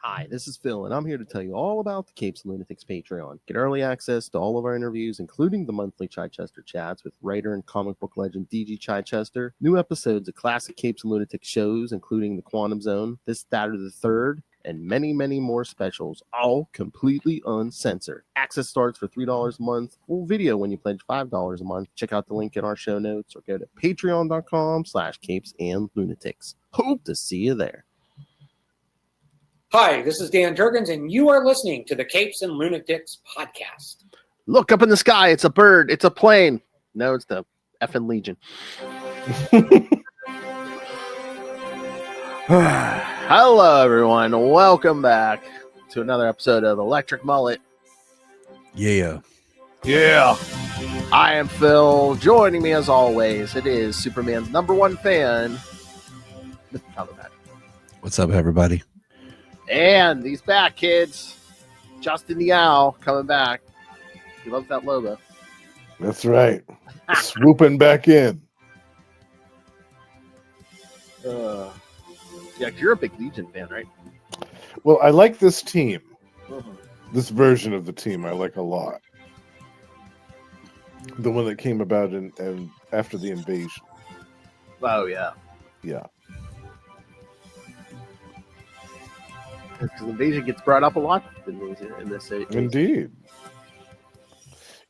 Hi, this is Phil, and I'm here to tell you all about the Capes and Lunatics Patreon. Get early access to all of our interviews, including the monthly Chichester chats with writer and comic book legend D.G. Chichester, new episodes of classic Capes and Lunatics shows, including The Quantum Zone, This, That, or the Third, and many, many more specials, all completely uncensored. Access starts for $3 a month, full video when you pledge $5 a month. Check out the link in our show notes or go to patreon.com/capesandlunatics. Hope to see you there. Hi, this is Dan Jurgens, and you are listening to the Capes and Lunatics podcast. Look up in the sky. It's a bird. It's a plane. No, it's the effing Legion. Hello, everyone. Welcome back to another episode of Electric Mullet. Yeah. I am Phil. Joining me, as always, it is Superman's #1 fan, Mr. Calvin. What's up, everybody? And he's back, kids. Justin the Owl coming back. He loves that Lobo. That's right. Swooping back in. Yeah, 'cause you're a big Legion fan, right? Well, I like this team. Mm-hmm. This version of the team I like a lot. The one that came about in after the invasion. Oh, yeah. Yeah. Because invasion gets brought up a lot in this series. Indeed.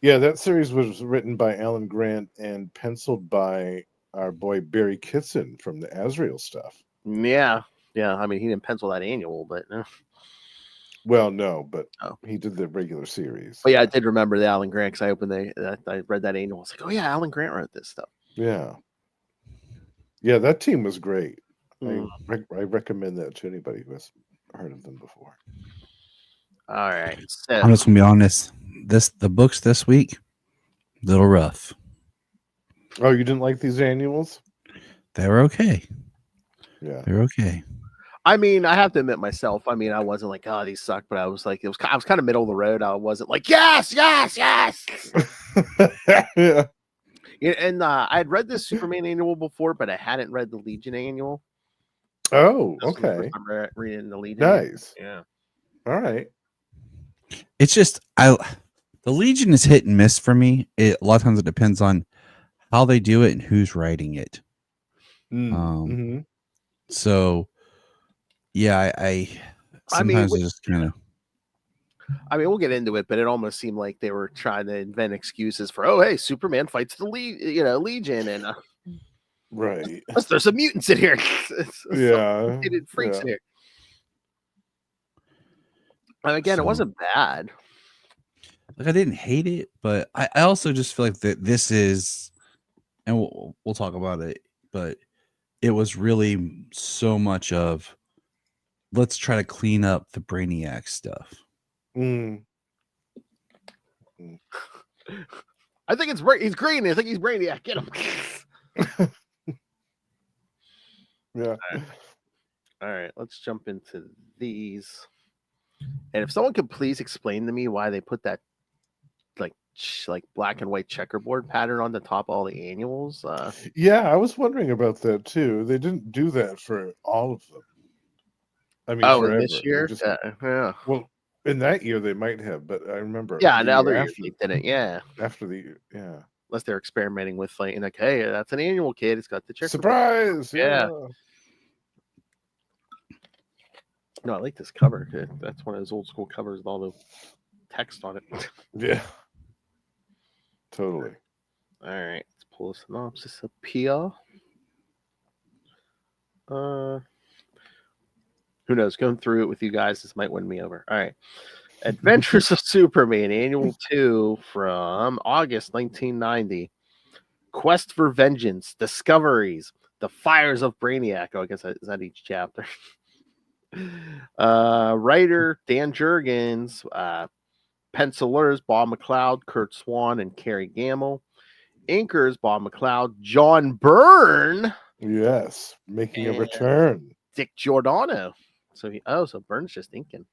Yeah, that series was written by Alan Grant and penciled by our boy Barry Kitson from the Azrael stuff. Yeah. I mean, he didn't pencil that annual, but Well, no, but he did the regular series. Oh yeah, I did remember the Alan Grant because I read that annual. I was like, oh yeah, Alan Grant wrote this stuff. Yeah, that team was great. I recommend that to anybody who has heard of them before. All right, so I'm just gonna be honest. The books this week, little rough. Oh, you didn't like these annuals? They were okay. Yeah, they're okay. I mean, I have to admit myself. I mean, I wasn't like, oh, these suck, but I was like, I was kind of middle of the road. I wasn't like, yes. yeah. And I had read this Superman annual before, but I hadn't read the Legion annual. Oh, okay. I'm reading the Legion. Nice. Yeah. All right. It's just the Legion is hit and miss for me. A lot of times it depends on how they do it and who's writing it. So, yeah, I sometimes just kind of. I mean, we'll get into it, but it almost seemed like they were trying to invent excuses for, oh, hey, Superman fights the Legion, and right. There's some mutants in here. Yeah, freaks in here. And again, it wasn't bad. Like, I didn't hate it, but I also just feel like that this is, and we'll talk about it, but it was really so much of let's try to clean up the Brainiac stuff. I think he's green. I think he's Brainiac. Get him. Yeah. All right. Let's jump into these. And if someone could please explain to me why they put that like black and white checkerboard pattern on the top of all the annuals. Yeah, I was wondering about that too. They didn't do that for all of them. I mean, forever. This year? Yeah. Well, in that year they might have, but I remember. Yeah, now they didn't. Yeah. After the year, yeah. Unless they're experimenting with like, hey, that's an annual, kid. It's got the checkerboard. Surprise! Yeah. No, I like this cover. That's one of those old school covers with all the text on it. Yeah. Totally. All right, let's pull a synopsis up here. Who knows? Going through it with you guys, this might win me over. All right. Adventures of Superman, Annual 2 from August 1990. Quest for Vengeance, Discoveries, The Fires of Brainiac. Oh, I guess is that each chapter. Writer Dan Jurgens, pencilers Bob McLeod, Kurt Swan, and Kerry Gamble. Inkers Bob McLeod, John Byrne. Yes, making a return. Dick Giordano. So Byrne's just inking.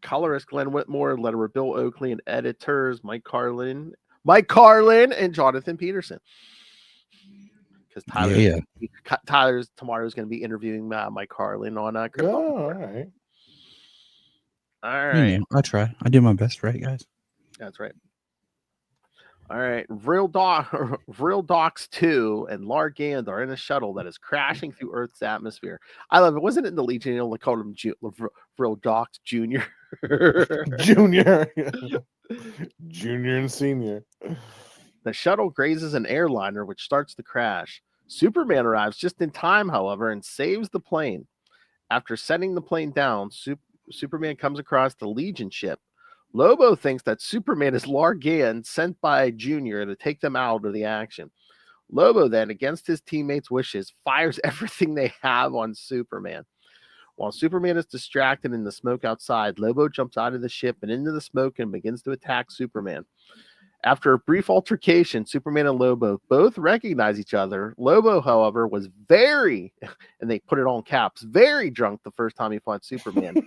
Colorist Glenn Whitmore, letterer Bill Oakley, and editors Mike Carlin, and Jonathan Peterson. because tomorrow's going to be interviewing Mike Carlin on Crypto. Oh, all right. All You right. know, I try. I do my best, right, guys? That's right. All right. Real Docs 2 and L.E.G.I.O.N are in a shuttle that is crashing through Earth's atmosphere. I love it. Wasn't it in the Legion? They called him Real Docs Jr. Junior. Junior and senior. The shuttle grazes an airliner, which starts to crash. Superman arrives just in time, however, and saves the plane. After setting the plane down, Superman comes across the Legion ship. Lobo thinks that Superman is L.E.G.I.O.N sent by Junior to take them out of the action. Lobo then, against his teammates' wishes, fires everything they have on Superman. While Superman is distracted in the smoke outside, Lobo jumps out of the ship and into the smoke and begins to attack Superman. After a brief altercation, Superman and Lobo both recognize each other. Lobo, however, was very, and they put it all in caps, very drunk the first time he fought Superman.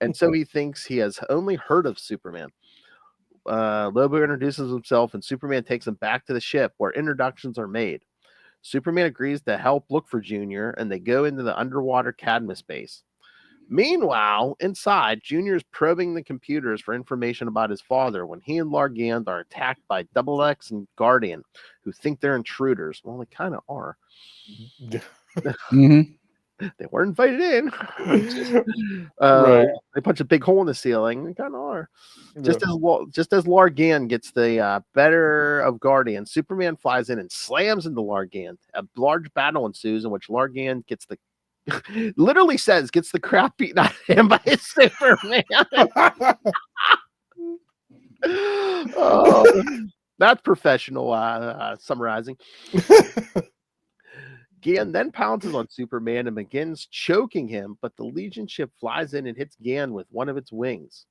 And so he thinks he has only heard of Superman. Lobo introduces himself, and Superman takes him back to the ship where introductions are made. Superman agrees to help look for Junior, and they go into the underwater Cadmus base. Meanwhile, inside, Junior is probing the computers for information about his father when he and L.E.G.I.O.N are attacked by L.E.G.I.O.N and Guardian, who think they're intruders. Well, they kind of are. Mm-hmm. They weren't invited in. Right. They punch a big hole in the ceiling. They kind of are. Yeah. Just as L.E.G.I.O.N gets the better of Guardian, Superman flies in and slams into L.E.G.I.O.N. A large battle ensues in which L.E.G.I.O.N gets the gets the crap beaten out of him by Superman. Oh, that's professional summarizing. Gan then pounces on Superman and begins choking him, but the Legion ship flies in and hits Gan with one of its wings.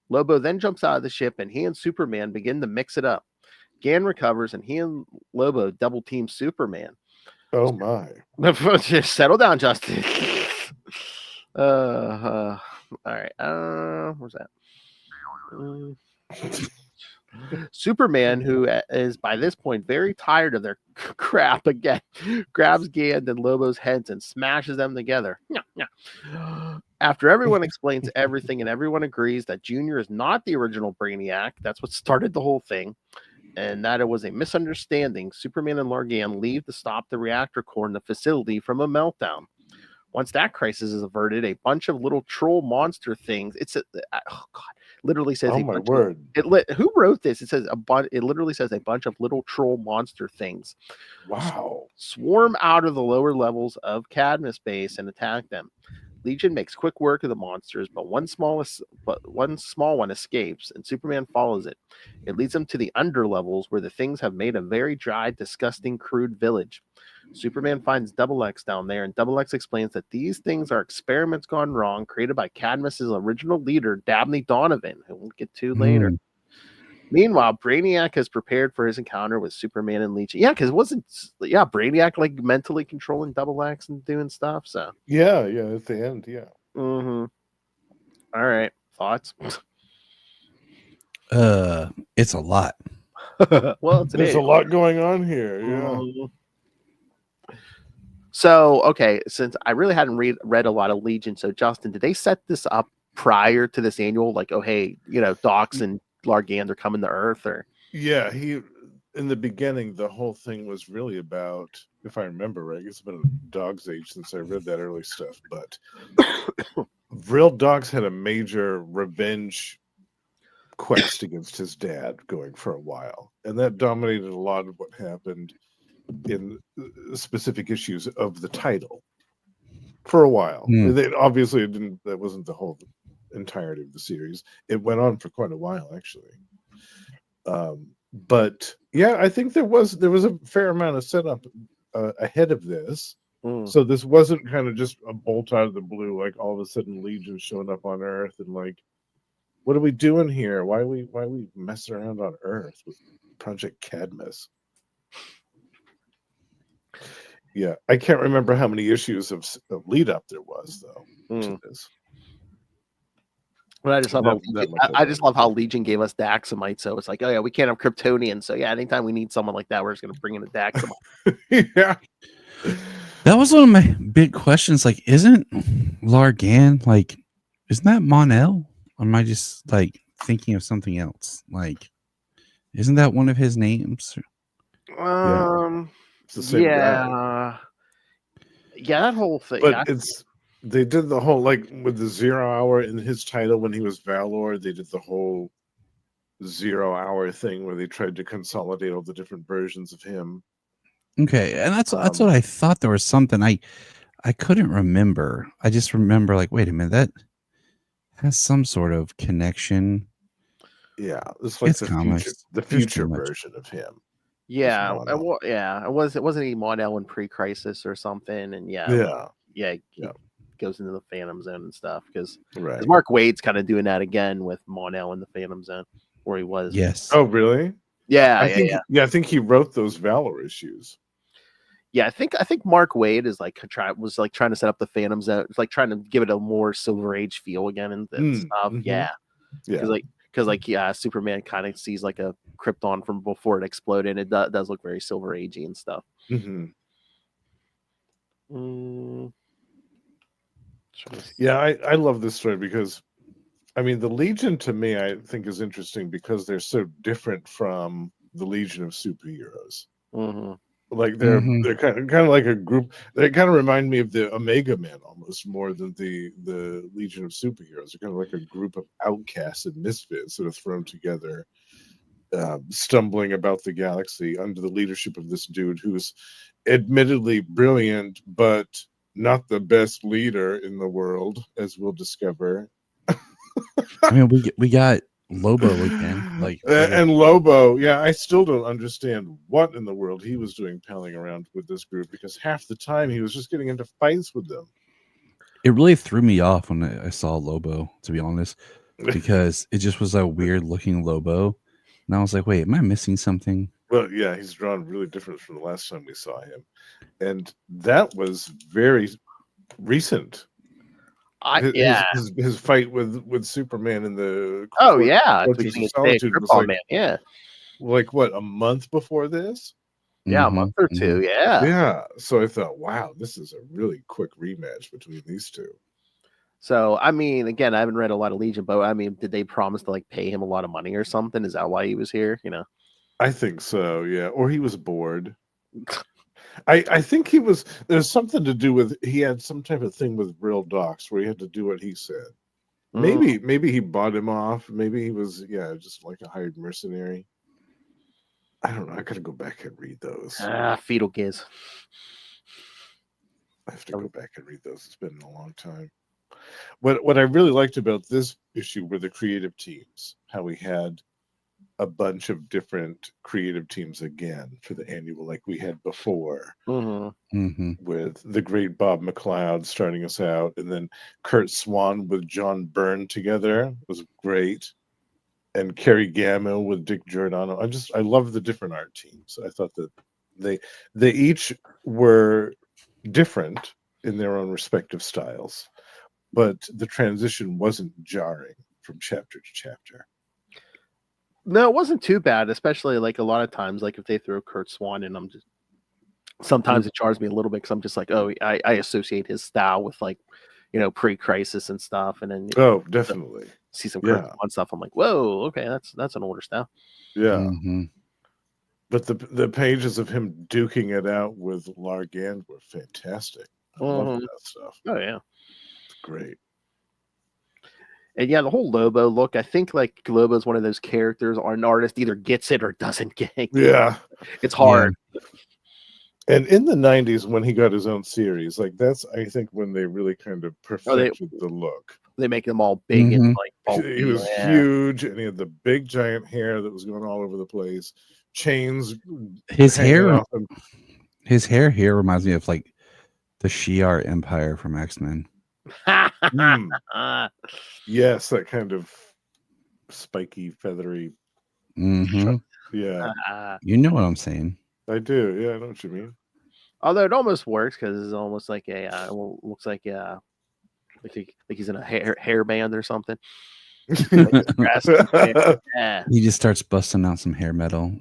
Lobo then jumps out of the ship, and he and Superman begin to mix it up. Gan recovers, and he and Lobo double team Superman. Oh my. Just settle down, Justin. All right. Where's that? Superman, who is by this point very tired of their crap again, grabs Gand and Lobo's heads and smashes them together. After everyone explains everything and everyone agrees that Junior is not the original Brainiac, that's what started the whole thing, and that it was a misunderstanding, Superman and L.E.G.I.O.N leave to stop the reactor core in the facility from a meltdown. Once that crisis is averted, a bunch of little troll monster things. Literally says Oh a my bunch word. who wrote this? It says it literally says a bunch of little troll monster things. Wow. Swarm out of the lower levels of Cadmus base and attack them. Legion makes quick work of the monsters, but one small one escapes, and Superman follows it. It leads them to the underlevels where the things have made a very dry, disgusting, crude village. Superman finds X down there, and X explains that these things are experiments gone wrong created by Cadmus's original leader, Dabney Donovan, who we'll get to later. Meanwhile, Brainiac has prepared for his encounter with Superman and Legion. Yeah, because Brainiac like mentally controlling X and doing stuff. So yeah, at the end, yeah. Mm-hmm. All right, thoughts? It's a lot. Well, There's a lot going on here. Yeah. Mhm. So, okay, since I really hadn't read a lot of Legion, so Justin, did they set this up prior to this annual? Like, oh, hey, Docs and L.E.G.I.O.N are coming to Earth, or Yeah, in the beginning, the whole thing was really about, if I remember right, it's been a dog's age since I read that early stuff, but Real Dogs had a major revenge quest against his dad going for a while, and that dominated a lot of what happened in specific issues of the title for a while. Obviously, that wasn't the whole entirety of the series. It went on for quite a while, actually. But yeah, I think there was a fair amount of setup ahead of this. So this wasn't kind of just a bolt out of the blue, like all of a sudden Legion showing up on Earth and like, what are we doing here? Why are we messing around on Earth with Project Cadmus? Yeah, I can't remember how many issues of lead up there was though to this. But I just love how That much I just know. love how Legion gave us Daxamite. So it's like, oh yeah, we can't have Kryptonians. So yeah, anytime we need someone like that, we're just gonna bring in a Daxamite. Yeah. That was one of my big questions. Like, isn't Largan like, isn't that Mon-El? Or am I just like thinking of something else? Like, isn't that one of his names? It's the same guy. Yeah, that whole thing. But Yeah, they did the whole, like, with the 0 hour in his title when he was Valor, they did the whole 0 hour thing where they tried to consolidate all the different versions of him. Okay, and that's what I thought. There was something I couldn't remember. I just remember like, wait a minute, that has some sort of connection. Yeah, it's like It's the comics. There's too future much. version of him. yeah, Mon-El. it wasn't he Mon-El in Pre-Crisis or something, and Yeah, he Yeah. goes into the Phantom Zone and stuff because right. Mark Wade's kind of doing that again with Mon-El in the Phantom Zone, where he was. Yes. Oh, really? Yeah, I think he wrote those Valor issues. Yeah, I think Mark Wade is like was like trying to set up the Phantom Zone, it's like trying to give it a more Silver Age feel again and stuff. Mhm. Yeah, Yeah. because Superman kind of sees like a Krypton from before it exploded. It does look very Silver Agey and stuff. hmm Mm, Yeah, I love this story because, I mean, the Legion to me, I think is interesting because they're so different from the Legion of superheroes. mhm. Like Mhm. they're kind of like a group. They kind of remind me of the Omega Men almost more than the Legion of superheroes. They're kind of like a group of outcasts and misfits that are thrown together, stumbling about the galaxy under the leadership of this dude who's admittedly brilliant, but not the best leader in the world, as we'll discover. I mean, we got Lobo again. Like, And Lobo, yeah, I still don't understand what in the world he was doing palling around with this group because half the time he was just getting into fights with them. it really threw me off when I saw Lobo, to be honest, because it just was a weird looking Lobo, and I was like, wait, am I missing something? Well, yeah, he's drawn really different from the last time we saw him. And that was very recent. His fight with Superman in the Oh yeah, at the Fortress beginning of of the day, Solitude was Krypton Man. Yeah, like what, a month before this? yeah, a Mhm, month or mhm. two. Yeah. Yeah. So I thought, wow, this is a really quick rematch between these two. So I mean, again, I haven't read a lot of Legion, but I mean, did they promise to like pay him a lot of money or something? Is that why he was here? I think so, yeah. Or he was bored. I think there's something to do with, he had some type of thing with real docs where he had to do what he said. Mm. Maybe he bought him off. Maybe he was, yeah, just like a hired mercenary. I don't know. I gotta go back and read those. Fetal Giz. I have to go back and read those. It's been a long time. What I really liked about this issue were the creative teams. How we had a bunch of different creative teams again for the annual, like we had before, Mhm. with the great Bob McLeod starting us out, and then Kurt Swan with John Byrne together was great, and Kerry Gammill with Dick Giordano. I love the different art teams. I thought that they each were different in their own respective styles, but the transition wasn't jarring from chapter to chapter. No, it wasn't too bad, especially like a lot of times, like if they throw Kurt Swan in, sometimes it jars me a little bit because I'm just like, oh, I associate his style with like, pre-crisis and stuff, and then Oh, definitely. see some Kurt Swan stuff. I'm like, whoa, okay, that's an older style. Yeah. Mhm. But the pages of him duking it out with L.E.G.I.O.N were fantastic. I love that stuff. Oh yeah. It's great. And yeah, the whole Lobo look, I think like Lobo is one of those characters or an artist either gets it or doesn't get it. Yeah. It's hard. And in the 90s, when he got his own series, like that's, I think, when they really kind of perfected the look. They make them all big and Mhm. like bulky. He was huge, and he had the big giant hair that was going all over the place, chains His hanging hair off him. His hair here reminds me of like the Shi'ar Empire from X-Men. Yes, that kind of spiky, feathery. Mhm. Yeah. You know what I'm saying. I do. Yeah, I know what you mean. Although it almost works because it's almost like looks like like he's in a hair band or something. Yeah. He just starts busting out some hair metal.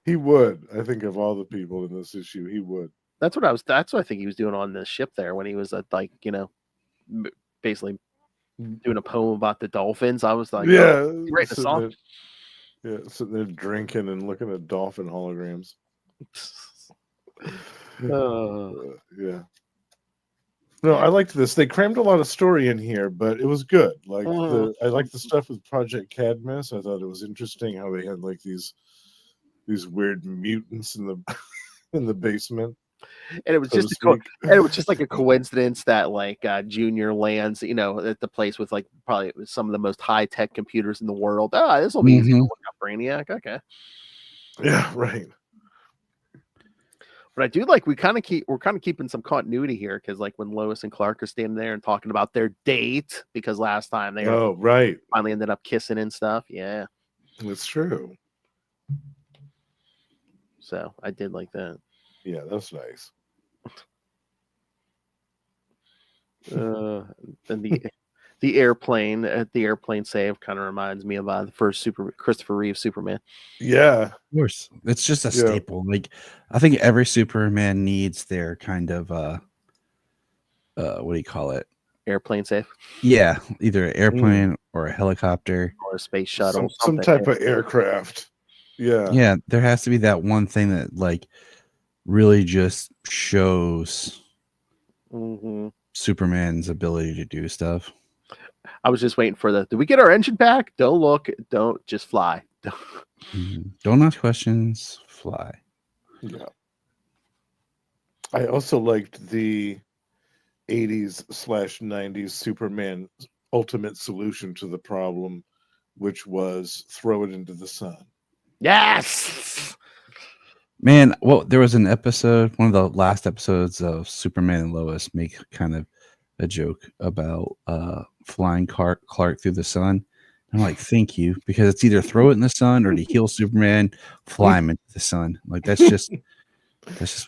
He would. I think of all the people in this issue, he would. That's what I think he was doing on the ship there when he was basically doing a poem about the dolphins. I was like, Yeah, oh, writing a song. Sitting there drinking and looking at dolphin holograms. Yeah. No, I liked this. They crammed a lot of story in here, but it was good. Like I liked the stuff with Project Cadmus. I thought it was interesting how they had like these weird mutants in the in the basement. And it was just like a coincidence that like Junior lands, at the place with like probably some of the most high tech computers in the world. Oh, this will be easy to look up Brainiac. Okay. Yeah, right. But I do like we're kind of keeping some continuity here because like when Lois and Clark are standing there and talking about their date because last time they finally ended up kissing and stuff. Yeah, that's true. So I did like that. Yeah, that's nice. And the airplane save kind of reminds me of the first Christopher Reeve Superman. Yeah, of course. It's just a staple. Like I think every Superman needs their kind of what do you call it? Airplane save. Yeah, either an airplane or a helicopter or a space shuttle, some type of aircraft. Yeah, there has to be that one thing that like really just shows Superman's ability to do stuff. I was just waiting for did we get our engine back? Don't look, don't just fly. Don't ask questions, fly. Yeah. I also liked the 80s/90s Superman ultimate solution to the problem, which was throw it into the sun. Yes. Man, well, there was an episode, one of the last episodes of Superman and Lois make kind of a joke about flying Clark through the sun. I'm like, thank you, because it's either throw it in the sun or to heal Superman, fly him into the sun. Like that's just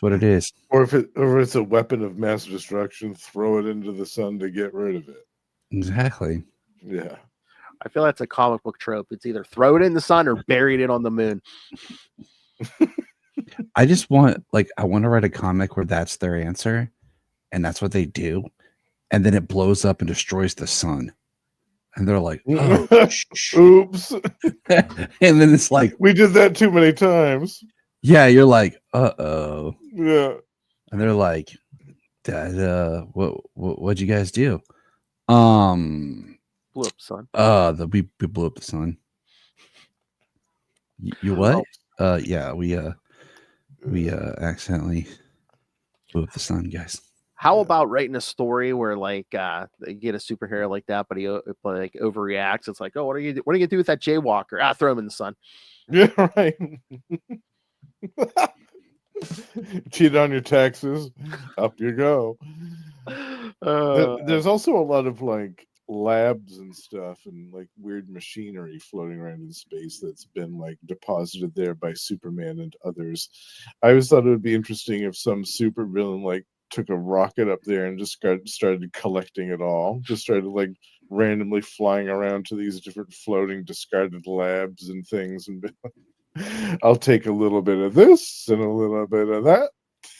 what it is. Or if it's a weapon of mass destruction, throw it into the sun to get rid of it. Exactly. Yeah. I feel that's a comic book trope. It's either throw it in the sun or buried it on the moon. I just want I want to write a comic where that's their answer, and that's what they do, and then it blows up and destroys the sun. And they're like, oh, oops. And then it's like, we did that too many times. Yeah, you're like, uh-oh. Yeah. And they're like, Dad, what'd you guys do? Blew up the sun. We blew up the sun. You what? Yeah, we accidentally blew up the sun, guys. How about writing a story where you get a superhero like that, but he overreacts? It's like, oh, what are you gonna do with that jaywalker? Throw him in the sun. Yeah, right. Cheat on your taxes, up you go. There's also a lot of labs and stuff and weird machinery floating around in space that's been deposited there by Superman and others. I always thought it would be interesting if some supervillain took a rocket up there and just started collecting it all, just started randomly flying around to these different floating discarded labs and things and I'll take a little bit of this and a little bit of that.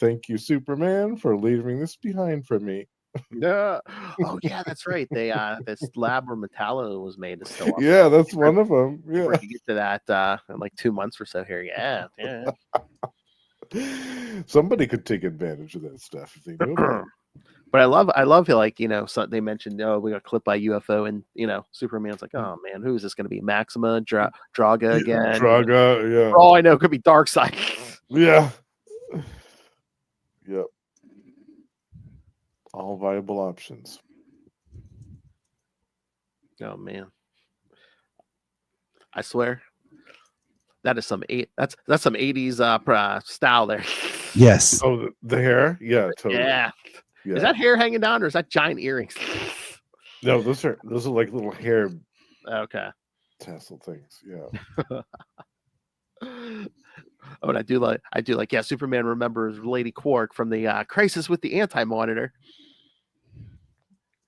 Thank you, Superman, for leaving this behind for me. Yeah. Oh yeah, that's right. They this lab where Metallo was made is still up. Yeah, that's one of them. Yeah, we can get to that in 2 months or so here. Yeah. Somebody could take advantage of that stuff if they knew about it. But I love so they mentioned we got clipped by UFO and Superman's like, oh man, who is this going to be? Maxima, Draga again? Draga, yeah. For all I know, it could be Darkseid. Yeah. Yep. All viable options. Oh man, I swear that is that's some 80s style there. Yes. Oh, the hair? Yeah, totally. Yeah. Is that hair hanging down or is that giant earrings? No, those are little hair. Okay. Tassel things. Yeah. Oh, and I do like yeah, Superman remembers Lady Quark from the Crisis with the Anti-Monitor.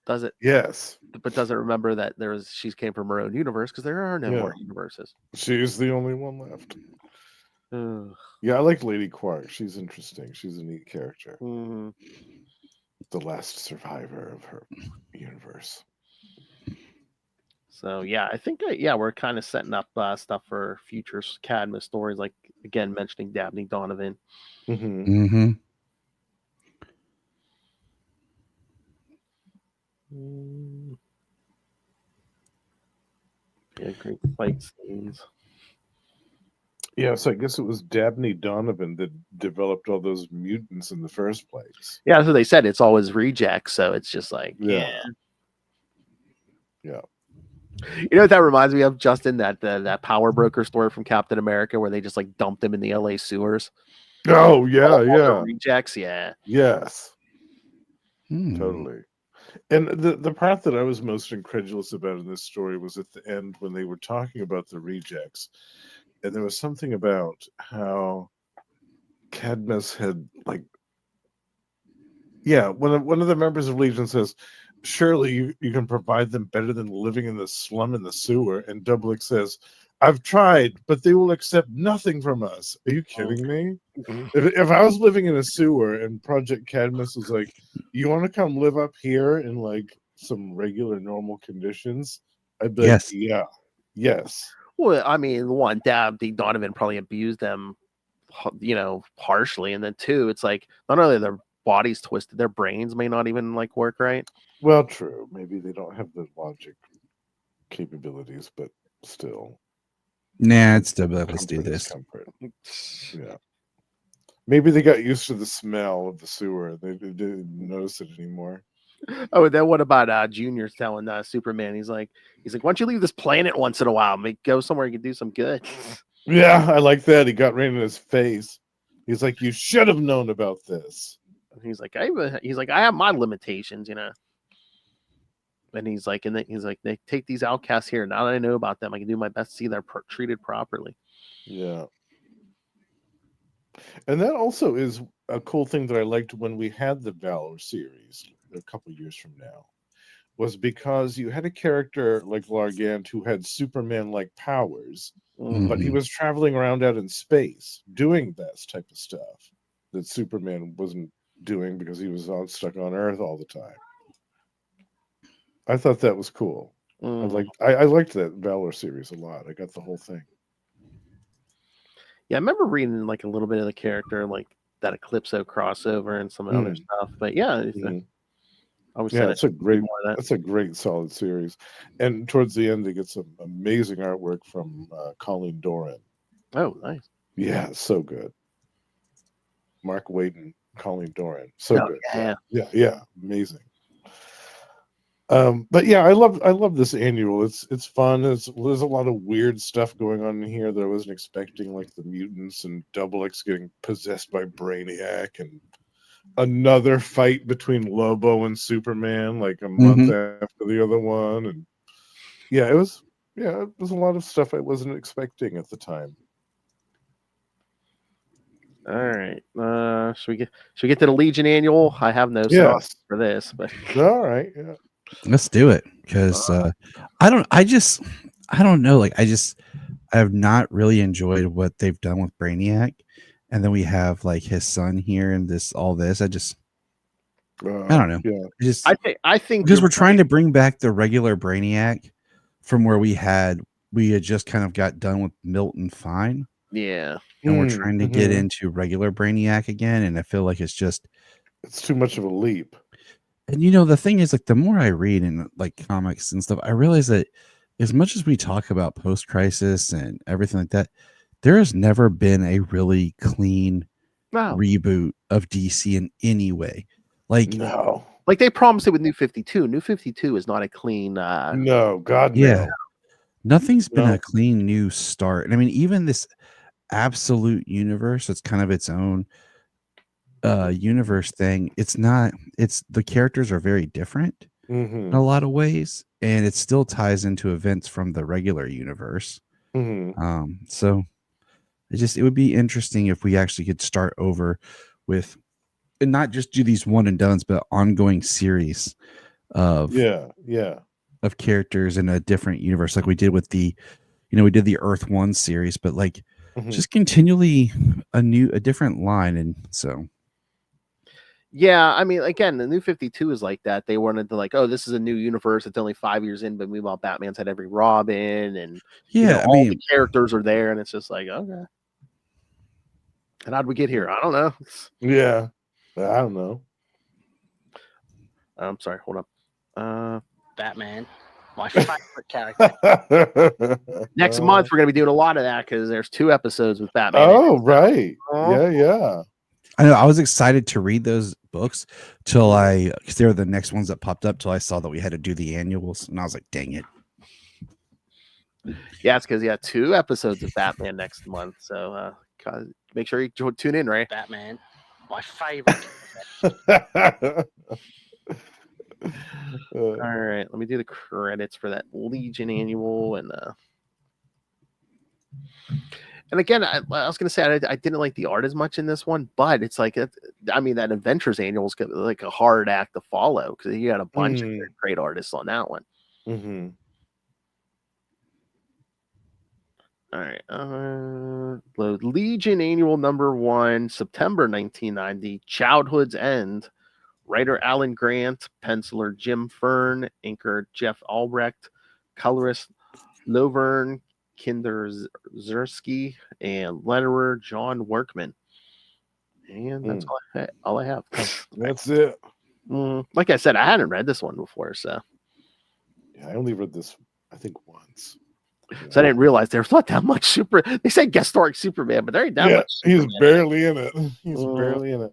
Does it? Yes, But doesn't remember that she came from her own universe because there are no more universes. she's the only one left. Ugh. Yeah, I like Lady Quark. She's interesting. She's a neat character. Mhm. The last survivor of her universe. So yeah, I think we're kind of setting up stuff for future Cadmus stories, like again mentioning Dabney Donovan. Mm-hmm. Mm-hmm. Yeah, great fight scenes. Yeah, so I guess it was Dabney Donovan that developed all those mutants in the first place. Yeah, that's what they said. It's always rejects, so it's just like Yeah. You know what that reminds me of, Justin? That power broker story from Captain America where they just like dumped him in the LA sewers. Oh yeah, All the yeah. rejects, yeah. Yes. Hmm. Totally. And the part that I was most incredulous about in this story was at the end when they were talking about the rejects. And there was something about how Cadmus had one of the members of Legion says, surely you can provide them better than living in the slum in the sewer. And Doublelick says, I've tried, but they will accept nothing from us. Are you kidding me? If I was living in a sewer and Project Cadmus was like, you want to come live up here in like some regular normal conditions? I'd be Yes. like, yes. Well, I mean, one, Dabney Donovan probably abused them, harshly, and then two, it's like not only are their bodies twisted, their brains may not even like work right. Well, true. Maybe they don't have the logic capabilities, but still. Nah, it's still better. Let's do Comfort is this. comfort. Yeah. Maybe they got used to the smell of the sewer. They didn't notice it anymore. Oh, and then what about Junior's telling Superman? He's like, why don't you leave this planet once in a while? Go somewhere you can do some good. Yeah, I like that. He got right in his face. He's like, you should have known about this. He's like, I have my limitations, And he's like, they take these outcasts here. Now that I know about them, I can do my best to see they're treated properly. Yeah. And that also is a cool thing that I liked when we had the Valor series a couple years from now, was because you had a character like Largant who had Superman-like powers, but he was traveling around out in space doing that type of stuff that Superman wasn't doing because he was stuck on Earth all the time. I thought that was cool. I liked that Valor series a lot. I got the whole thing. Yeah, I remember reading like a little bit of the character, like that Eclipso crossover and some other stuff. But yeah, It's a great solid series. And towards the end, they get some amazing artwork from Colleen Doran. Oh, nice. Yeah, so good. Mark Waid and Colleen Doran, so good. Yeah, amazing. But yeah, I love this annual. It's fun. There's a lot of weird stuff going on in here that I wasn't expecting, like the mutants and Double-X getting possessed by Brainiac, and another fight between Lobo and Superman, like a month after the other one. And it was a lot of stuff I wasn't expecting at the time. All right. Should we get to the Legion annual? I have no sauce for this, but all right. Yeah. Let's do it, because I don't know. Like, I have not really enjoyed what they've done with Brainiac, and then we have like his son here and all this. I don't know. Yeah. I think because we're trying to bring back the regular Brainiac from where we had just kind of got done with Milton Fine. Yeah. And we're trying to get into regular Brainiac again, and I feel like it's too much of a leap. And the thing is, like, the more I read in like comics and stuff, I realize that as much as we talk about post-crisis and everything like that, there has never been a really clean reboot of DC in any way. Like, no. Like they promised it with New 52. New 52 is not a clean no, God, yeah. no. Nothing's been a clean new start. And I mean, even this absolute universe, it's kind of its own universe thing. It's the characters are very different in a lot of ways, and it still ties into events from the regular universe. So it would be interesting if we actually could start over with, and not just do these one and dones, but ongoing series of Yeah. of characters in a different universe, like we did with the, we did the Earth One series, but like Mhm. just continually a different line, and so Yeah, I mean, again, the New 52 is like that. They wanted to like, oh, this is a new universe. It's only 5 years in, but meanwhile, Batman's had every Robin, and yeah, I all the mean, characters are there, and it's just like, okay. And how'd we get here? I don't know. Yeah. I don't know. I'm sorry. Hold up. Batman, my favorite character. Next month we're gonna be doing a lot of that because there's 2 episodes with Batman. Oh, right. Oh. Yeah. I know I was excited to read those books because they were the next ones that popped up till I saw that we had to do the annuals, and I was like, dang it. Yeah, it's because 2 episodes of Batman next month. So make sure you tune in, Ray. Batman, my favorite. All right, let me do the credits for that Legion annual, and again, I was gonna say I didn't like the art as much in this one, but it's like I mean that Adventures annual is like a hard act to follow because you got a bunch of great artists on that one. Mm-hmm. All right, the Legion annual number 1, September 1990, Childhood's End. Writer Alan Grant, penciler Jim Fern, inker Jeff Albrecht, colorist Lovern Kinderzersky, and letterer John Workman. And that's all I have. That's it. Like I said, I hadn't read this one before, so Yeah, I only read this, I think, once. I didn't realize there's not that much super. They say guest starring Superman, but there ain't that much. He's Superman. barely in it. He's barely in it.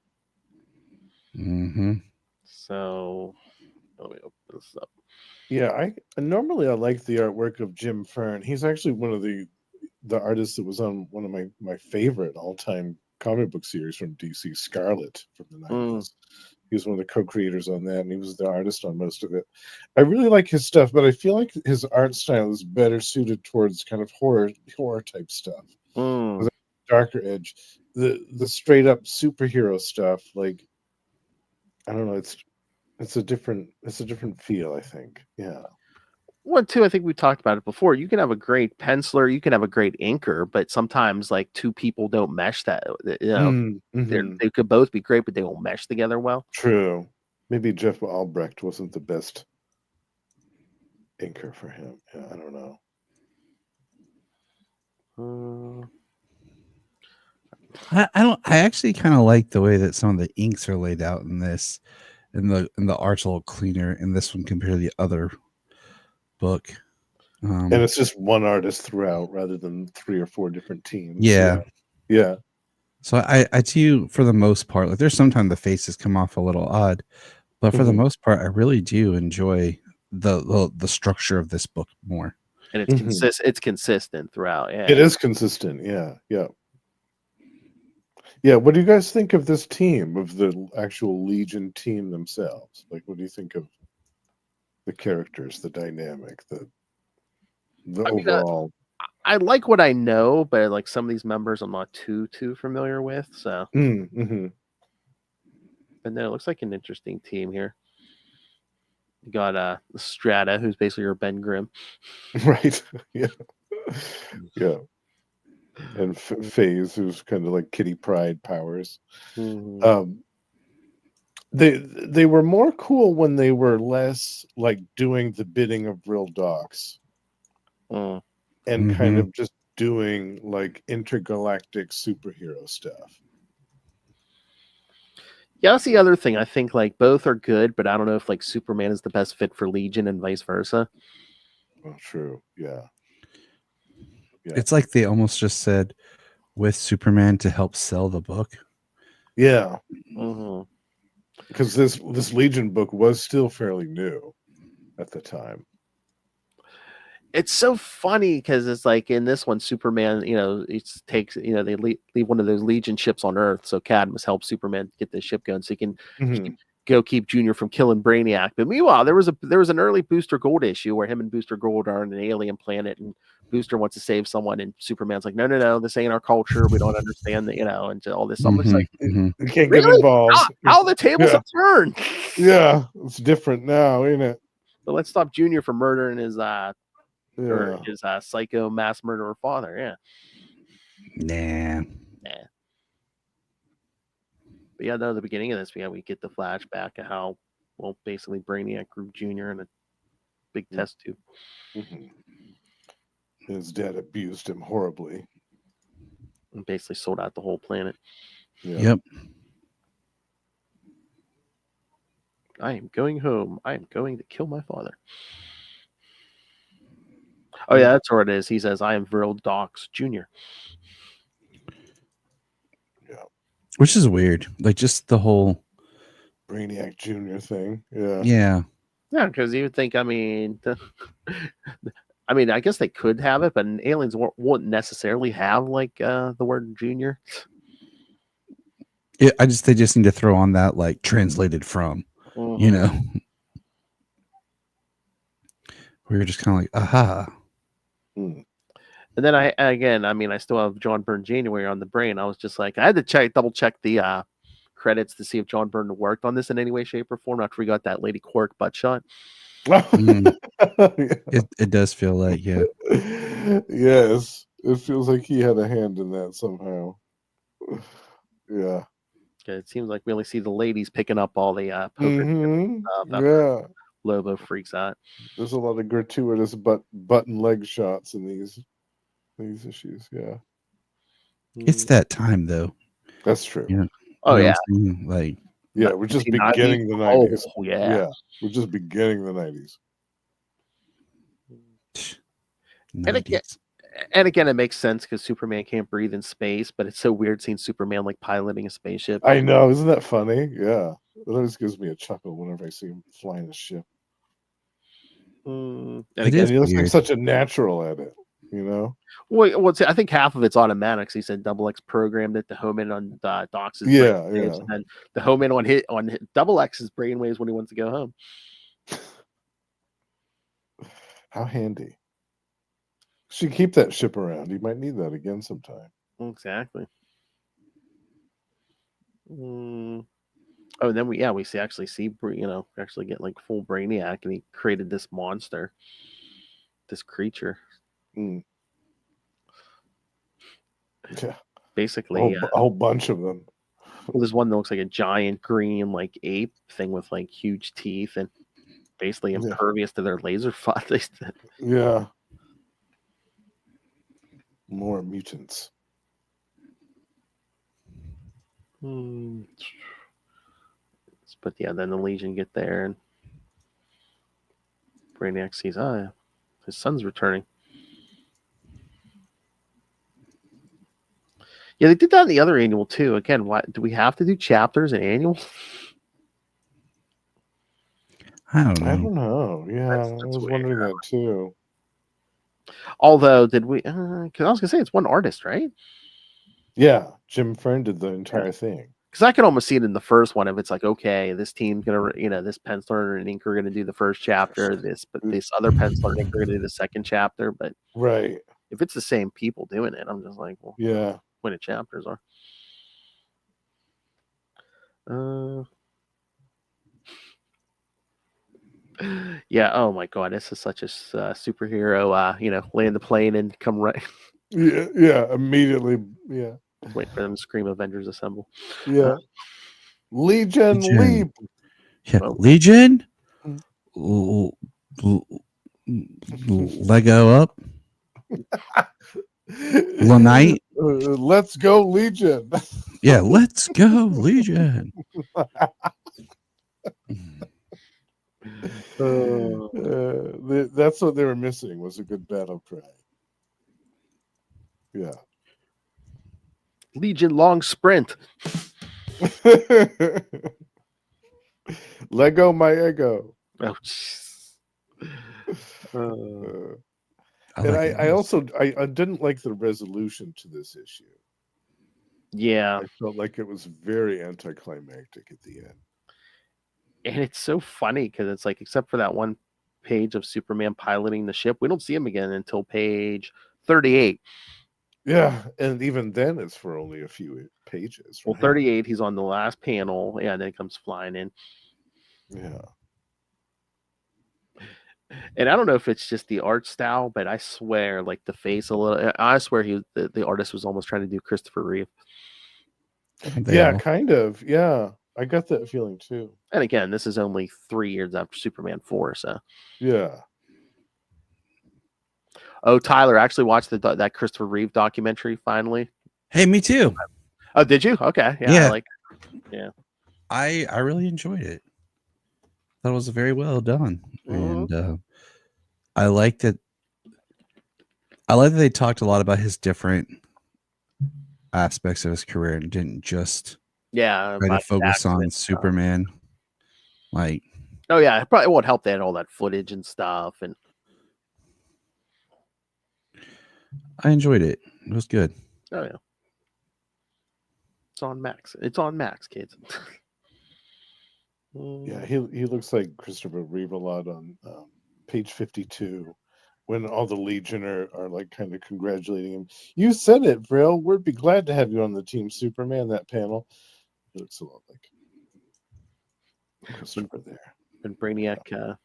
Mm-hmm. So let me open this up. Yeah, I normally like the artwork of Jim Fern. He's actually one of the artists that was on one of my favorite all-time comic book series from DC, Scarlet, from the 90s. He was one of the co-creators on that, and he was the artist on most of it. I really like his stuff, but I feel like his art style is better suited towards kind of horror type stuff. Darker edge. The straight up superhero stuff, like, I don't know, it's a different feel, I think. Yeah. One, too, I think we talked about it before. You can have a great penciler, you can have a great inker, but sometimes like 2 people don't mesh that. They could both be great, but they won't mesh together well. True. Maybe Jeff Albrecht wasn't the best inker for him. Yeah, I don't know. I actually kind of like the way that some of the inks are laid out in this, and the art's a little cleaner in this one compared to the other book. And it's just one artist throughout rather than 3 or 4 different teams. Yeah. So I do, for the most part, like there's sometimes the faces come off a little odd, but for the most part, I really do enjoy the structure of this book more. And it's consistent throughout. Yeah, it is consistent. Yeah. What do you guys think of this team, of the actual Legion team themselves? Like, what do you think of the characters, the dynamic, the overall? I like what I know, but like some of these members I'm not too familiar with. So, but no, it looks like an interesting team here. You got Strata, who's basically your Ben Grimm, right? Yeah. And FaZe, who's kind of like Kitty Pryde powers. They were more cool when they were less like doing the bidding of real docs, and kind of just doing like intergalactic superhero stuff. Yeah, that's the other thing. I think like both are good, but I don't know if like Superman is the best fit for Legion and vice versa. Oh, true. Yeah. It's like they almost just said with Superman to help sell the book. Yeah. Because this Legion book was still fairly new at the time. It's so funny because it's like in this one, Superman, it takes, they leave one of those Legion ships on Earth. So Cadmus helps Superman get the ship going so he can go keep Junior from killing Brainiac. But meanwhile, there was an early Booster Gold issue where him and Booster Gold are on an alien planet, and Booster wants to save someone, and Superman's like, no, this ain't our culture. We don't understand that, and all this. I'm just like, You can't get really? involved. How the tables have turned? Yeah, it's different now, ain't it? But let's stop Junior from murdering his Yeah. psycho mass murderer father. Nah. But yeah, no, the beginning of this, we get the flashback of how, well, basically Brainiac grew Junior in a big test tube. Mhm. His dad abused him horribly. And basically sold out the whole planet. Yeah. Yep. I am going home. I am going to kill my father. Oh, yeah, that's where it is. He says, I am Vril Dox Jr. Yeah. Which is weird. Like, just the whole Brainiac Jr. thing. Yeah. Yeah. Yeah, because you would think, I mean, I guess they could have it, but aliens won't necessarily have, like, the word junior. Yeah, they just need to throw on that, like, translated from, you know. We were just kind of like, aha. And then I still have John Byrne January on the brain. I was just like, I had to double check the credits to see if John Byrne worked on this in any way, shape, or form after we got that Lady Quark butt shot. It does feel like, yeah. Yes. It feels like he had a hand in that somehow. Yeah. It seems like we only see the ladies picking up all the poker stuff. Yeah. Lobo freaks out. There's a lot of gratuitous butt and leg shots in these issues. Yeah. It's that time, though. That's true. Yeah. Oh, yeah. Like, yeah, we're just beginning the 90s. Oh, yeah. We're just beginning the 90s. 90s. And again, it makes sense because Superman can't breathe in space, but it's so weird seeing Superman like piloting a spaceship. I know, isn't that funny? Yeah, it always gives me a chuckle whenever I see him flying a ship. And It again, is he looks like weird. such a natural at it, you know. Well, I think half of it's automatics. He said Double X programmed it to home in on Dox's Yeah, brainwaves, and then the home in on Double X's brainwaves when he wants to go home. How handy. Should keep that ship around. You might need that again sometime. Exactly. Oh, and then we actually see actually get like full Brainiac, and he created this monster, this creature. Yeah, basically a whole bunch of them. Well, there's one that looks like a giant green like ape thing with like huge teeth and basically impervious to their laser fire. Yeah. More mutants. But yeah, then the Legion get there and Brainiac sees, his son's returning. Yeah, they did that in the other annual too. Again, why do we have to do chapters in annual? I don't know. Yeah, I was wondering that too. Although, did we? Because I was gonna say it's one artist, right? Yeah, Jim Friend did the entire thing. Because I can almost see it in the first one if it's like, okay, this team's gonna, this penciler and inker are gonna do the first chapter, but this other penciler and inker are gonna do the second chapter. But right, if it's the same people doing it, I'm just like, well, yeah, when the chapters are. Yeah. Oh my God, this is such a superhero. Land the plane and come right. Yeah. Immediately. Yeah. Wait for them to scream, "Avengers Assemble!" Yeah. Legion leap. Yeah, Legion. Lego up. Lunite. Let's go, Legion. Yeah, let's go, Legion. That's what they were missing, was a good battle cry. Yeah. Legion long sprint. Lego my ego. Oh, and I also didn't like the resolution to this issue. Yeah, I felt like it was very anticlimactic at the end. And it's so funny because it's like, except for that one page of Superman piloting the ship, we don't see him again until page 38. Yeah, and even then, it's for only a few pages. Well, Right? 38, he's on the last panel, and then he comes flying in. Yeah. And I don't know if it's just the art style, but I swear, like the face a little. I swear the artist was almost trying to do Christopher Reeve. Yeah, kind of. Yeah, I got that feeling too. And again, this is only 3 years after Superman 4, so. Yeah. Oh, Tyler, I actually watched that Christopher Reeve documentary finally. Hey, me too. Oh, did you? Okay, yeah, Yeah. I like. Yeah, I really enjoyed it. That was very well done, and I liked it. I like that they talked a lot about his different aspects of his career and didn't just yeah. try to About his focus on accident stuff. Superman. Like, Oh yeah, it probably won't help they had all that footage and stuff, and I enjoyed it. It was good. oh yeah, it's on Max. It's on Max, kids. Yeah, he looks like Christopher Reeve a lot on page 52 when all the Legion are like kind of congratulating him. You said it, Brill. We'd be glad to have you on the team Superman, that panel. He looks a lot like Christopher there. And Brainiac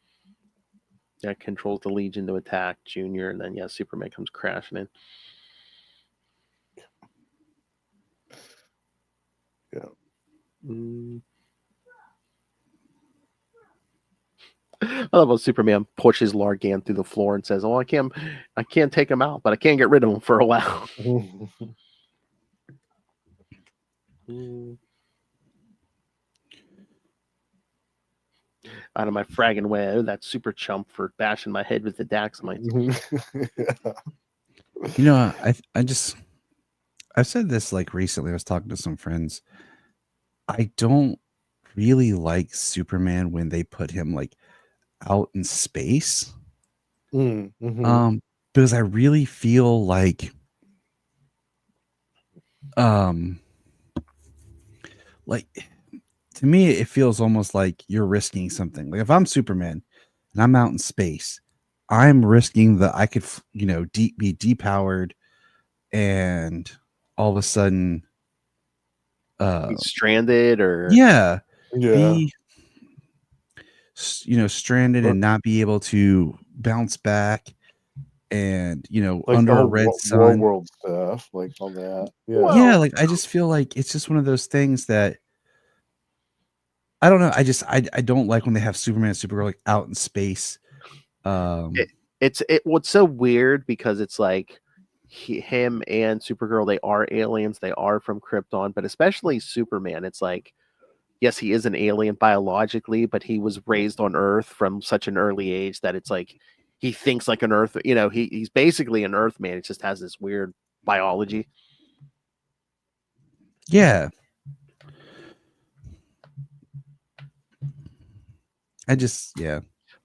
controls the Legion to attack Junior, and then Superman comes crashing in. Yeah. I love how Superman pushes Largan through the floor and says, "Oh, I can't take him out, but I can't get rid of him for a while." Out of my fragging way, oh, that super chump for bashing my head with the Daxamites. You know, I've said this like recently. I was talking to some friends. I don't really like Superman when they put him like out in space. Because I really feel like to me it feels almost like you're risking something. Like if I'm Superman and I'm out in space, I'm risking that I could be depowered and all of a sudden Be stranded or be stranded and not be able to bounce back, and like under the a whole red war sun world stuff, like all that. yeah, like I just feel like it's just one of those things that I don't know. I don't like when they have Superman and Supergirl like out in space. It's so weird because it's like him and Supergirl, they are aliens, they are from Krypton, but especially Superman, it's like, yes, he is an alien biologically, but he was raised on Earth from such an early age that it's like he thinks like an Earth. He's basically an Earth man. It just has this weird biology. Yeah.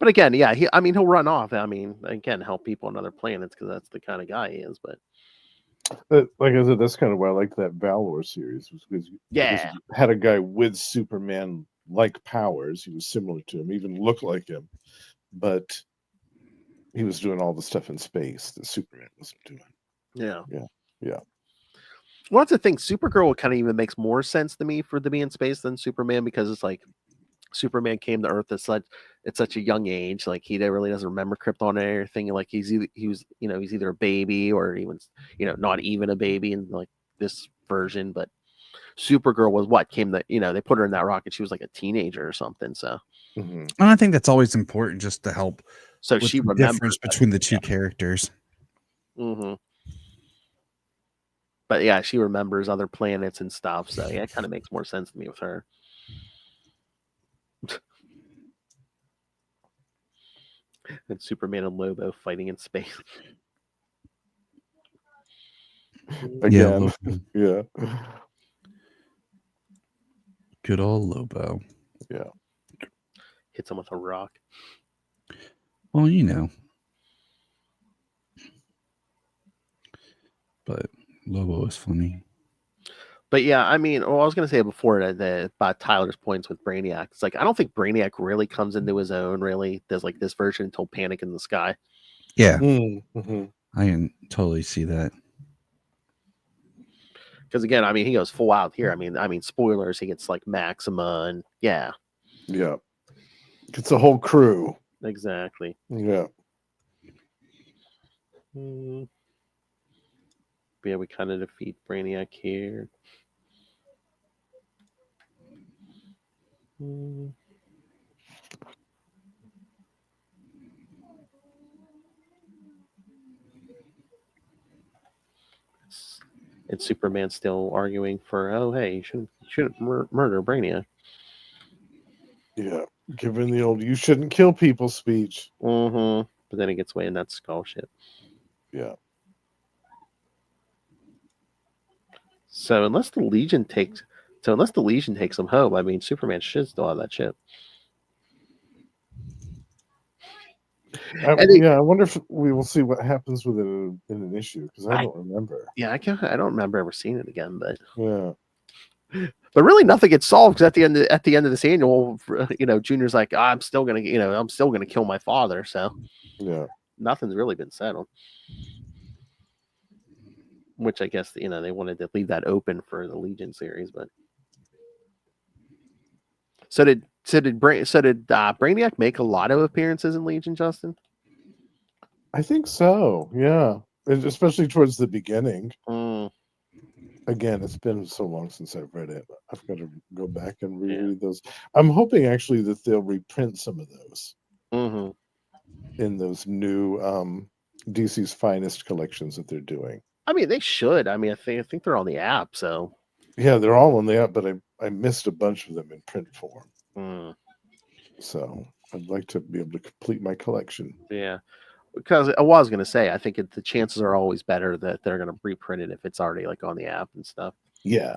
But again, he'll run off. I mean, again, help people on other planets because that's the kind of guy he is. But like I said, that's kind of why I liked that Valor series, because you had a guy with Superman like powers. He was similar to him, even looked like him, but he was doing all the stuff in space that Superman wasn't doing. Yeah. Well, that's the thing. Supergirl kind of even makes more sense to me for to be in space than Superman, because it's like Superman came to Earth at such a young age. Like he really doesn't remember Krypton or anything. Like he's either a baby or even not even a baby in like this version. But Supergirl was they put her in that rocket. She was like a teenager or something. So, and I think that's always important just to help. So she the remembers difference between the two characters. But yeah, she remembers other planets and stuff. So yeah, it kind of makes more sense to me with her. And Superman and Lobo fighting in space. Again. Yeah. Good old Lobo. Yeah. Hits him with a rock. Well, but Lobo is funny. But yeah, I mean, well, I was gonna say before about Tyler's points with Brainiac. It's like I don't think Brainiac really comes into his own. Really, there's like this version until Panic in the Sky. Yeah, Mm-hmm. I can totally see that. Because again, I mean, he goes full out here. I mean, spoilers. He gets like Maxima, and yeah, Yeah. It's a whole crew. exactly. Yeah. But yeah, we kind of defeat Brainiac here. And Superman's still arguing for, oh, hey, you shouldn't murder Brainiac. Yeah. Given the old "you shouldn't kill people" speech. But then he gets away in that skull shit. Yeah. So unless the Legion takes him home, I mean, Superman should still have that ship. I wonder if we will see what happens with it in an issue, because I don't remember. Yeah, I don't remember ever seeing it again, but Yeah. But really, nothing gets solved because at the end of this annual, Junior's like, I'm still gonna kill my father. So Yeah. nothing's really been settled. Which I guess they wanted to leave that open for the Legion series, but so did Brainiac make a lot of appearances in Legion, Justin? I think so. Yeah. Especially towards the beginning. Again, it's been so long since I've read it. I've got to go back and reread those. I'm hoping actually that they'll reprint some of those in those new DC's Finest collections that they're doing. I mean, they should. I mean, I think they're on the app, so yeah, they're all on the app, but I missed a bunch of them in print form. So I'd like to be able to complete my collection. Yeah. Because I was going to say, I think the chances are always better that they're going to reprint it if it's already like on the app and stuff. Yeah.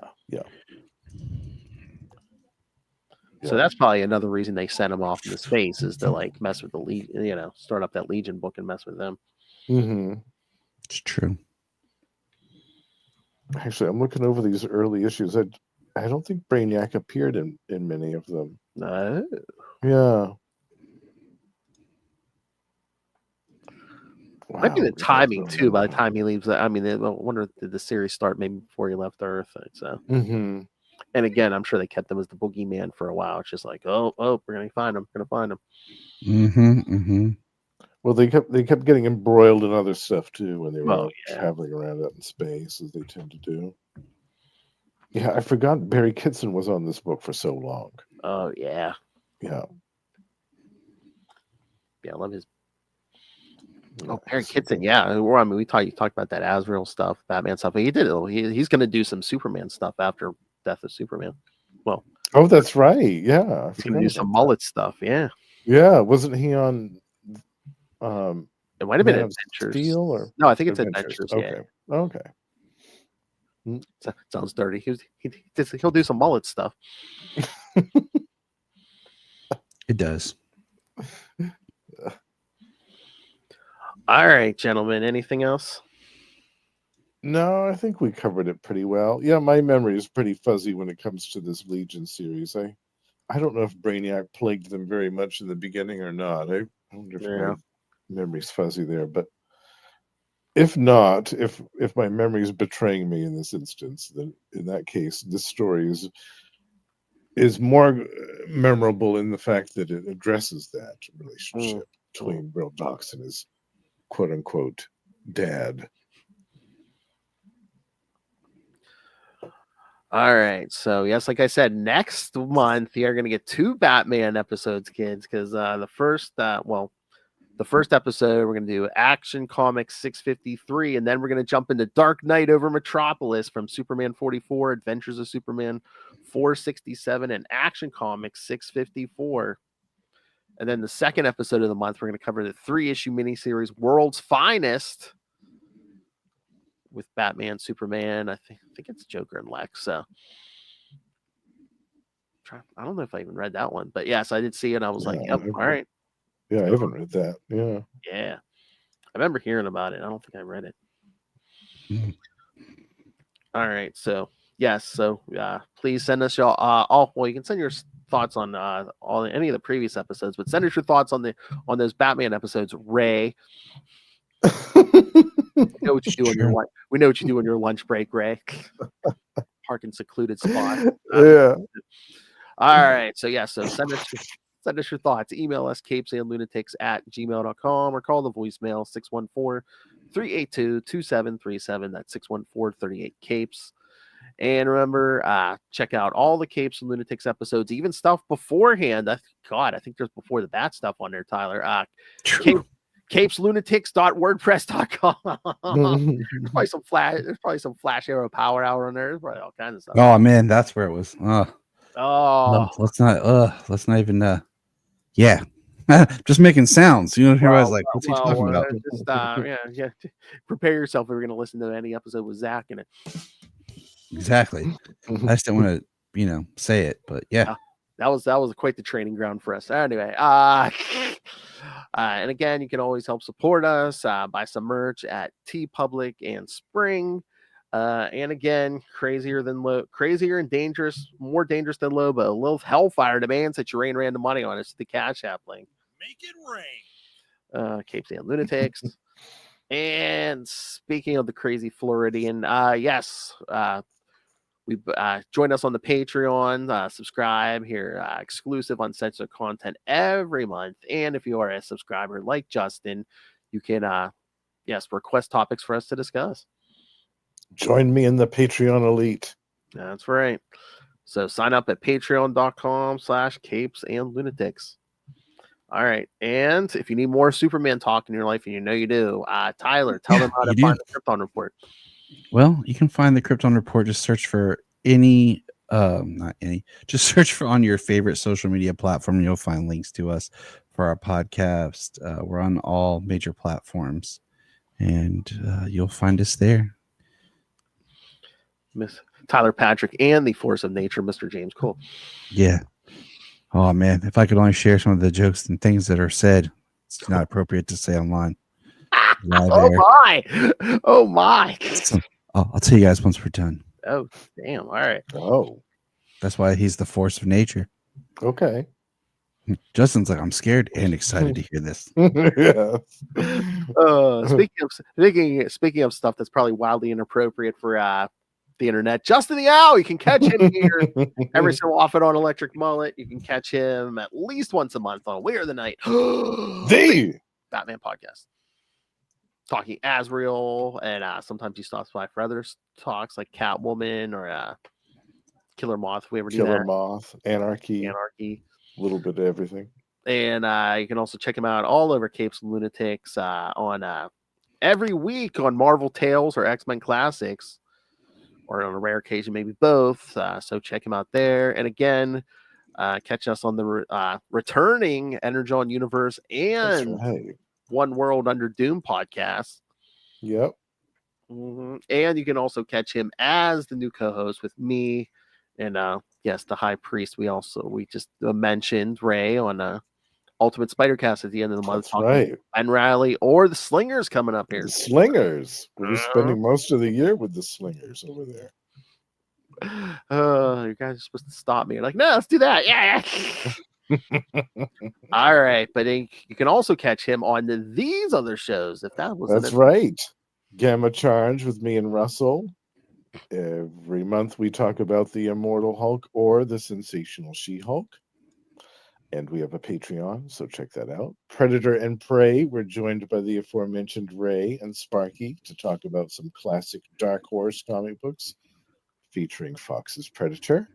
So that's probably another reason they sent him off into space is to like mess with the Legion, start up that Legion book and mess with them. It's true. Actually, I'm looking over these early issues. I don't think Brainiac appeared in many of them. No. Yeah. Wow, might be the timing too. By the time he leaves, I mean, I wonder did the series start maybe before he left Earth? So, and again, I'm sure they kept him as the boogeyman for a while. It's just like, oh, we're gonna find him. Well, they kept getting embroiled in other stuff too when they were traveling around out in space, as they tend to do. Yeah, I forgot Barry Kitson was on this book for so long. Oh yeah. Yeah, I love his. Oh, Perich Kitson, yeah. Well, I mean, you talked about that Azrael stuff, Batman stuff. He did it. He's going to do some Superman stuff after Death of Superman. Well, oh, that's right. Yeah, he's going to do some Mullet stuff. Yeah, yeah. Wasn't he on? It might have been Adventures. Steel or no, I think it's Adventures. Okay. Sounds dirty. He'll do some Mullet stuff. It does. All right, gentlemen. Anything else? No, I think we covered it pretty well. Yeah, my memory is pretty fuzzy when it comes to this Legion series. I don't know if Brainiac plagued them very much in the beginning or not. I wonder if my memory's fuzzy there. But if not, if my memory is betraying me in this instance, then in that case, this story is more memorable in the fact that it addresses that relationship between Will Dox and his quote-unquote dad. All right. So, yes, like I said, next month you're going to get 2 Batman episodes, kids, because the first episode we're going to do Action Comics 653, and then we're going to jump into Dark Knight over Metropolis from Superman 44, Adventures of Superman 467, and Action Comics 654. And then the second episode of the month, we're going to cover the 3-issue miniseries World's Finest with Batman, Superman. I think it's Joker and Lex. So I don't know if I even read that one, but yes, I did see it. And I was like, yep, all right. Yeah, I haven't read that. Yeah. Yeah. I remember hearing about it. I don't think I read it. All right. So yes, so please send us your well, you can send your thoughts on all any of the previous episodes, but send us your thoughts on those Batman episodes. Ray, we know what you do on your we know what you do on your lunch break, Ray. Park in secluded spot. Yeah. All right, so so send us your thoughts. Email us capesandlunatics@gmail.com or call the voicemail 614-382-2737. That's 614-38-CAPES. And remember, check out all the Capes and Lunatics episodes, even stuff beforehand. I think there's before the Bat stuff on there, Tyler. CapesLunatics.wordpress.com. There's probably some Flash Arrow Power Hour on there. There's probably all kinds of stuff. Oh man, that's where it was. Let's not even. Yeah, just making sounds. You know, everybody's like, "What's he talking about?" Just prepare yourself if we're going to listen to any episode with Zach in it. Exactly. I just didn't want to, say it, but yeah. That was quite the training ground for us. Anyway, and again, you can always help support us, buy some merch at TeePublic and Spring. And again, crazier and dangerous, more dangerous than Lobo. A little Hellfire demands that you rain random money on us. The Cash App link. Make it rain. Capes and Lunatics. And speaking of the crazy Floridian, yes, we join us on the Patreon, subscribe here, exclusive uncensored content every month. And if you are a subscriber like Justin, you can request topics for us to discuss. Join me in the Patreon elite. That's right. So sign up at patreon.com/capesandlunatics. All right. And if you need more Superman talk in your life, and you do, Tyler, tell them how to find the Krypton Report. Well, you can find the Krypton Report. Just search for just search for on your favorite social media platform, and you'll find links to us for our podcast. We're on all major platforms, and you'll find us there. Miss Tyler Patrick and the Force of Nature, Mr. James Cole. Yeah. Oh man, if I could only share some of the jokes and things that are said, it's not appropriate to say online. Oh my! So, I'll tell you guys once we're done. Oh damn! All right. Oh, that's why he's the Force of Nature. Okay. Justin's like, I'm scared and excited to hear this. Yeah. Speaking of stuff that's probably wildly inappropriate for the internet, Justin the Owl, you can catch him here every so often on Electric Mullet. You can catch him at least once a month on We Are the Night, the Batman podcast, talking Azrael, and sometimes he stops by for other talks like Catwoman or Killer Moth. We ever do Killer that. Moth, Anarchy, a little bit of everything. And you can also check him out all over Capes and Lunatics on every week on Marvel Tales or X-Men Classics, or on a rare occasion maybe both. So check him out there. And again, catch us on the returning Energon Universe and One World Under Doom podcast. Yep. Mm-hmm. And you can also catch him as the new co-host with me and yes, the High Priest. We just mentioned Ray on Ultimate Spider-Cast at the end of the month. That's right. And Riley or the Slingers coming up here. The Slingers. We'll be spending most of the year with the Slingers over there. You guys are supposed to stop me. Like, no, let's do that. Yeah. All right, but you can also catch him on these other shows. If that was that's right. Gamma Charge with me and Russell. Every month we talk about the Immortal Hulk or the Sensational She-Hulk. And we have a Patreon, so check that out. Predator and Prey, we're joined by the aforementioned Ray and Sparky to talk about some classic Dark Horse comic books featuring Fox's Predator.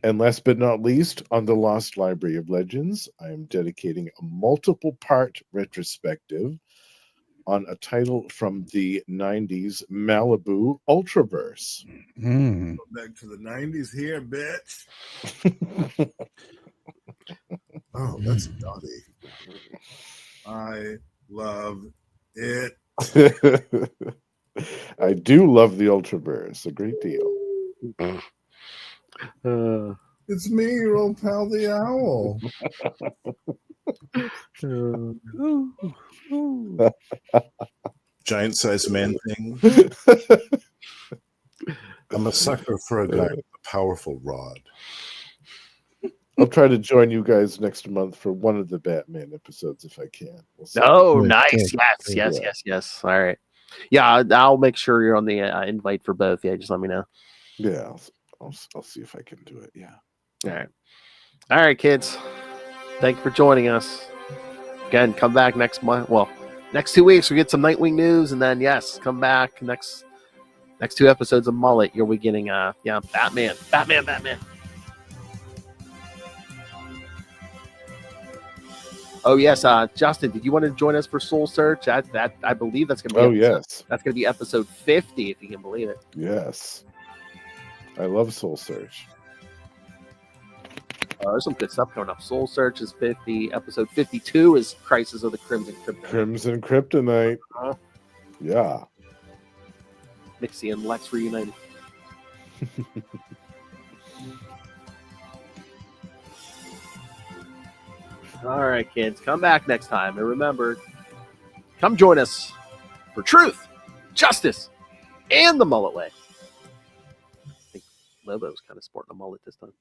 And last but not least, on the Lost Library of Legends, I am dedicating a multiple-part retrospective on a title from the 90s Malibu Ultraverse. Back to the 90s here, bitch. Oh, that's naughty. I love it. I do love the Ultraverse a great deal. It's me, your old pal, the Owl. Giant sized man thing. I'm a sucker for a guy with a powerful rod. I'll try to join you guys next month for one of the Batman episodes if I can. We'll see. Oh, Good, nice. good, Yes. Yeah. Yes. All right. Yeah, I'll make sure you're on the invite for both. Yeah, just let me know. Yeah, I'll see if I can do it. Yeah. All right, kids. Thank you for joining us. Again, come back next month. Well, next 2 weeks we get some Nightwing news, and then yes, come back next 2 episodes of Mullet. You'll be getting Batman. Oh yes, Justin, did you want to join us for Soul Search? That I believe that's gonna be Yes. that's gonna be episode 50, if you can believe it. Yes. I love Soul Search. There's some good stuff coming up. Soul Search is 50. Episode 52 is Crisis of the Crimson Kryptonite. Crimson Kryptonite. Uh-huh. Yeah. Nixie and Lex reunited. All right, kids, come back next time. And remember, come join us for truth, justice, and the mullet way. I think Lobo's kind of sporting a mullet this time.